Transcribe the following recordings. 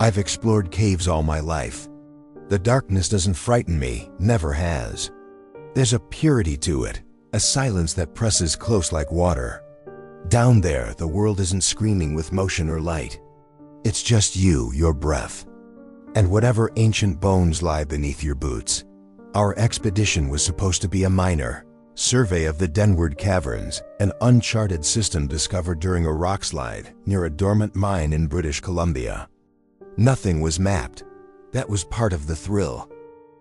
I've explored caves all my life. The darkness doesn't frighten me, never has. There's a purity to it, a silence that presses close like water. Down there, the world isn't screaming with motion or light. It's just you, your breath, and whatever ancient bones lie beneath your boots. Our expedition was supposed to be a minor survey of the Denward Caverns, an uncharted system discovered during a rockslide near a dormant mine in British Columbia. Nothing was mapped. That was part of the thrill.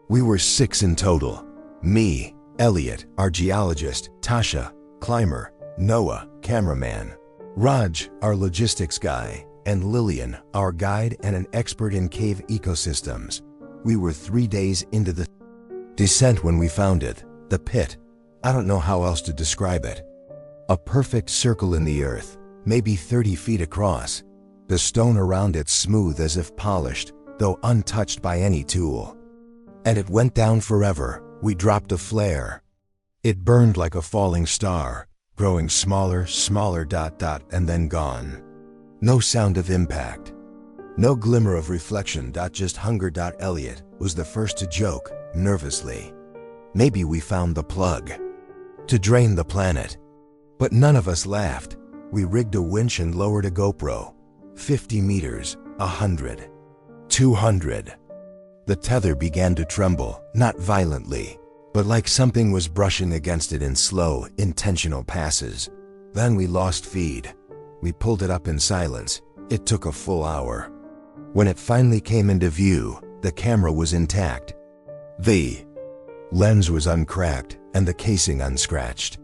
We were 6 in total. Me, Elliot, our geologist, Tasha, climber, Noah, cameraman, Raj, our logistics guy, and Lillian, our guide and an expert in cave ecosystems. We were 3 days into the descent when we found it, the pit. I don't know how else to describe it. A perfect circle in the earth, maybe 30 feet across. The stone around it smooth as if polished, though untouched by any tool. And it went down forever. We dropped a flare. It burned like a falling star, growing smaller, and then gone. No sound of impact. No glimmer of reflection. Just hunger. Elliot was the first to joke, nervously. Maybe we found the plug to drain the planet. But none of us laughed. We rigged a winch and lowered a GoPro. 50 meters, 100, 200. The tether began to tremble, not violently, but like something was brushing against it in slow, intentional passes. Then we lost feed. We pulled it up in silence. It took a full hour. When it finally came into view, the camera was intact. The lens was uncracked and the casing unscratched.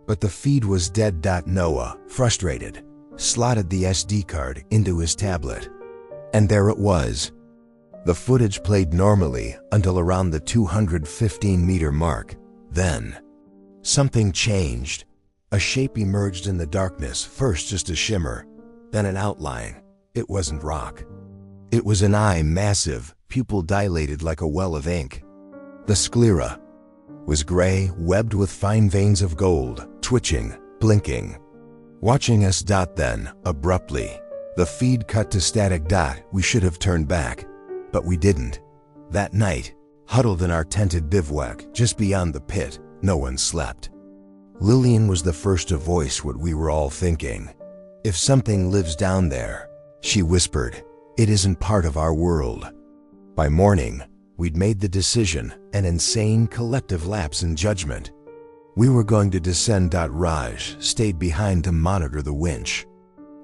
But the feed was dead. Noah, frustrated, slotted the SD card into his tablet. And there it was. The footage played normally until around the 215-meter mark. Then, something changed. A shape emerged in the darkness, first just a shimmer, then an outline. It wasn't rock. It was an eye, massive, pupil dilated like a well of ink. The sclera was gray, webbed with fine veins of gold, twitching, blinking. Watching us. Then, abruptly, the feed cut to static. We should have turned back, but we didn't. That night, huddled in our tented bivouac just beyond the pit, no one slept. Lillian was the first to voice what we were all thinking. If something lives down there, she whispered, it isn't part of our world. By morning, we'd made the decision, an insane collective lapse in judgment. We were going to descend. Raj stayed behind to monitor the winch.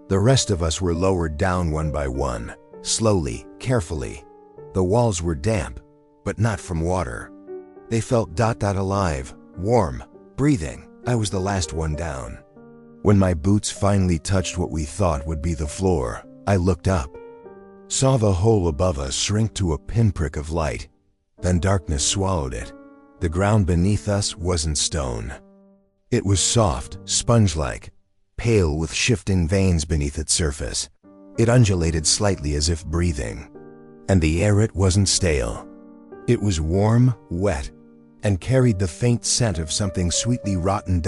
The rest of us were lowered down one by one, slowly, carefully. The walls were damp, but not from water. They felt alive, warm, breathing. I was the last one down. When my boots finally touched what we thought would be the floor, I looked up. Saw the hole above us shrink to a pinprick of light. Then darkness swallowed it. The ground beneath us wasn't stone. It was soft, sponge-like, pale with shifting veins beneath its surface. It undulated slightly as if breathing. And the air, it wasn't stale. It was warm, wet, and carried the faint scent of something sweetly rotten.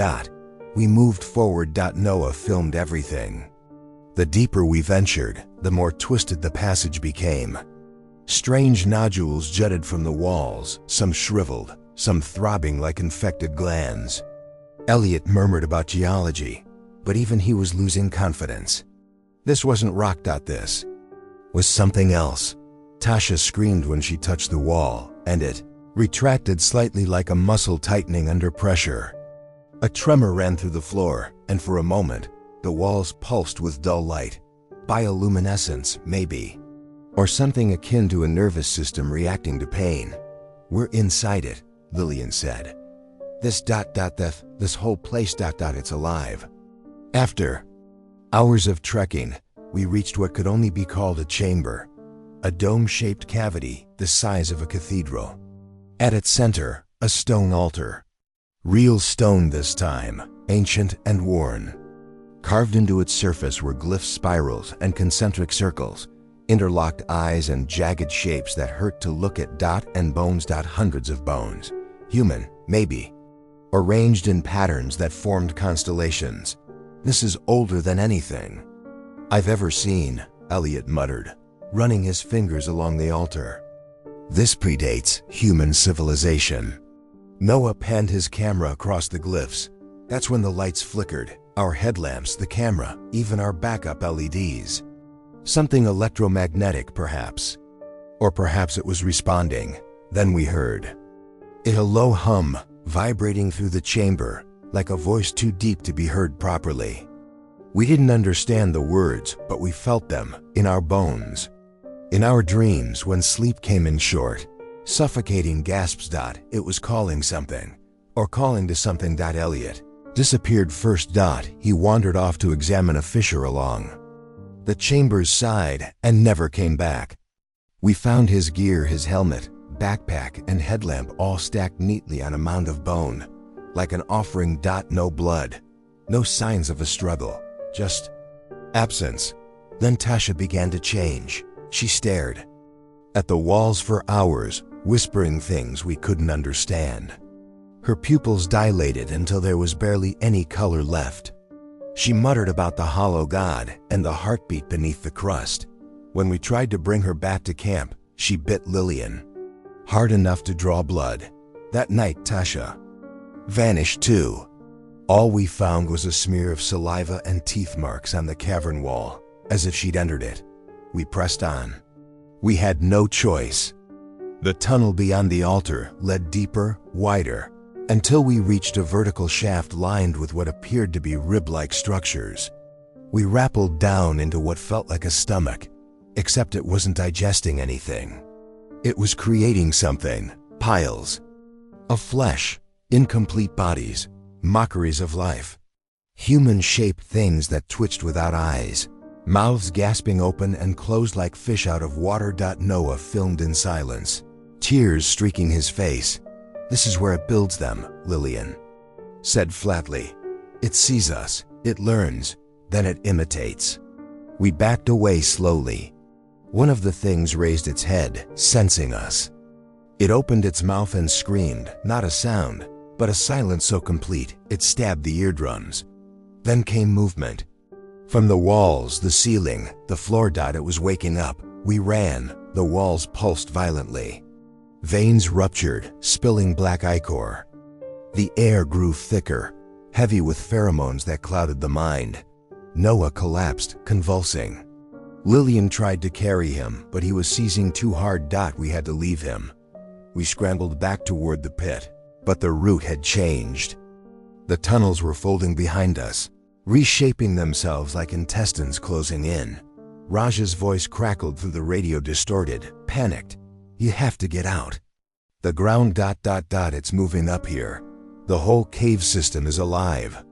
We moved forward. Noah filmed everything. The deeper we ventured, the more twisted the passage became. Strange nodules jutted from the walls, some shriveled, some throbbing like infected glands. Elliot murmured about geology, but even he was losing confidence. This wasn't rock. This was something else. Tasha screamed when she touched the wall, and it retracted slightly like a muscle tightening under pressure. A tremor ran through the floor, and for a moment, the walls pulsed with dull light. Bioluminescence, maybe. Or something akin to a nervous system reacting to pain. We're inside it, Lillian said. This whole place. It's alive. After hours of trekking, we reached what could only be called a chamber. A dome-shaped cavity the size of a cathedral. At its center, a stone altar. Real stone this time, ancient and worn. Carved into its surface were glyph spirals and concentric circles, interlocked eyes and jagged shapes that hurt to look at. And bones. Hundreds of bones. Human, maybe. Arranged in patterns that formed constellations. This is older than anything I've ever seen, Elliot muttered. running his fingers along the altar. This predates human civilization. Noah panned his camera across the glyphs. That's when the lights flickered, our headlamps, the camera, even our backup LEDs. Something electromagnetic, perhaps. Or perhaps it was responding. Then we heard it, a low hum, vibrating through the chamber, like a voice too deep to be heard properly. We didn't understand the words, but we felt them, in our bones. In our dreams, when sleep came in short, suffocating gasps. It was calling something, or calling to something. Elliot disappeared first. He wandered off to examine a fissure along the chamber's side and never came back. We found his gear, his helmet, backpack, and headlamp all stacked neatly on a mound of bone, like an offering. No blood, no signs of a struggle, just absence. Then Tasha began to change. She stared at the walls for hours, whispering things we couldn't understand. Her pupils dilated until there was barely any color left. She muttered about the hollow god and the heartbeat beneath the crust. When we tried to bring her back to camp, she bit Lillian hard enough to draw blood. That night, Tasha vanished too. All we found was a smear of saliva and teeth marks on the cavern wall, as if she'd entered it. We pressed on. We had no choice. The tunnel beyond the altar led deeper, wider, until we reached a vertical shaft lined with what appeared to be rib-like structures. We rappelled down into what felt like a stomach, except it wasn't digesting anything. It was creating something, piles of flesh, incomplete bodies, mockeries of life. Human-shaped things that twitched without eyes, mouths gasping open and closed like fish out of water. Noah filmed in silence, tears streaking his face. "This is where it builds them," Lillian said flatly. "It sees us, it learns, then it imitates." We backed away slowly. One of the things raised its head, sensing us. It opened its mouth and screamed, not a sound, but a silence so complete it stabbed the eardrums. Then came movement. From the walls, the ceiling, the floor. It was waking up. We ran. The walls pulsed violently. Veins ruptured, spilling black ichor. The air grew thicker, heavy with pheromones that clouded the mind. Noah collapsed, convulsing. Lillian tried to carry him, but he was seizing too hard. We had to leave him. We scrambled back toward the pit, but the route had changed. The tunnels were folding behind us, reshaping themselves like intestines closing in. Raj's voice crackled through the radio, distorted, panicked. "You have to get out. The ground. It's moving up here. The whole cave system is alive.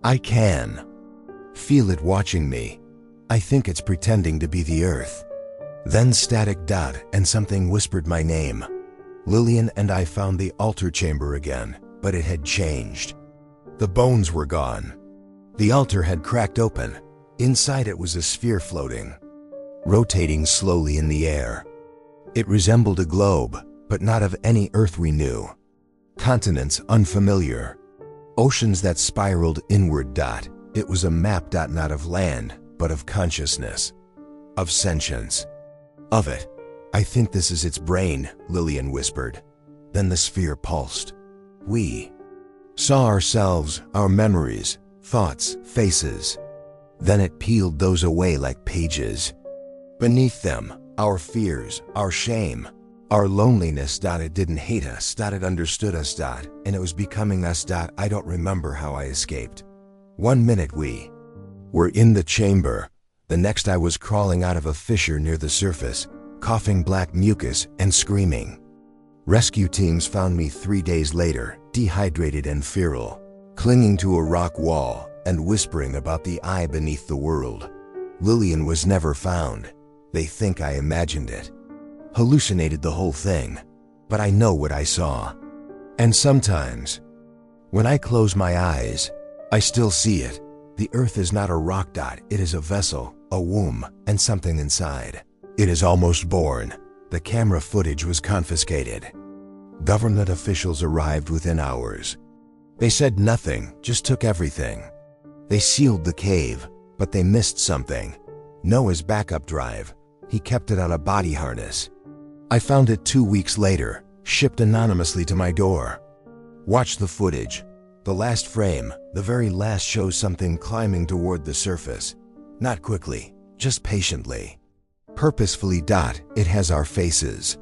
I can feel it watching me. I think it's pretending to be the earth." Then static. And something whispered my name. Lillian and I found the altar chamber again, but it had changed. The bones were gone. The altar had cracked open. Inside it was a sphere floating, rotating slowly in the air. It resembled a globe, but not of any earth we knew. Continents unfamiliar. Oceans that spiraled inward. It was a map. Not of land, but of consciousness, of sentience. Of it. "I think this is its brain," Lillian whispered. Then the sphere pulsed. We saw ourselves, our memories, thoughts, faces. Then it peeled those away like pages. Beneath them, our fears, our shame, our loneliness. It didn't hate us. It understood us. And it was becoming us. I don't remember how I escaped. One minute we were in the chamber. The next I was crawling out of a fissure near the surface, coughing black mucus and screaming. Rescue teams found me 3 days later, dehydrated and feral, clinging to a rock wall and whispering about the eye beneath the world. Lillian was never found. They think I imagined it, hallucinated the whole thing, but I know what I saw. And sometimes, when I close my eyes, I still see it. The earth is not a rock. It is a vessel, a womb, and something inside. It is almost born. The camera footage was confiscated. Government officials arrived within hours. They said nothing, just took everything. They sealed the cave, but they missed something. Noah's backup drive, He kept it on a body harness. I found it 2 weeks later, shipped anonymously to my door. Watch the footage. The last frame, the very last, shows something climbing toward the surface. Not quickly, just patiently. Purposefully. It has our faces.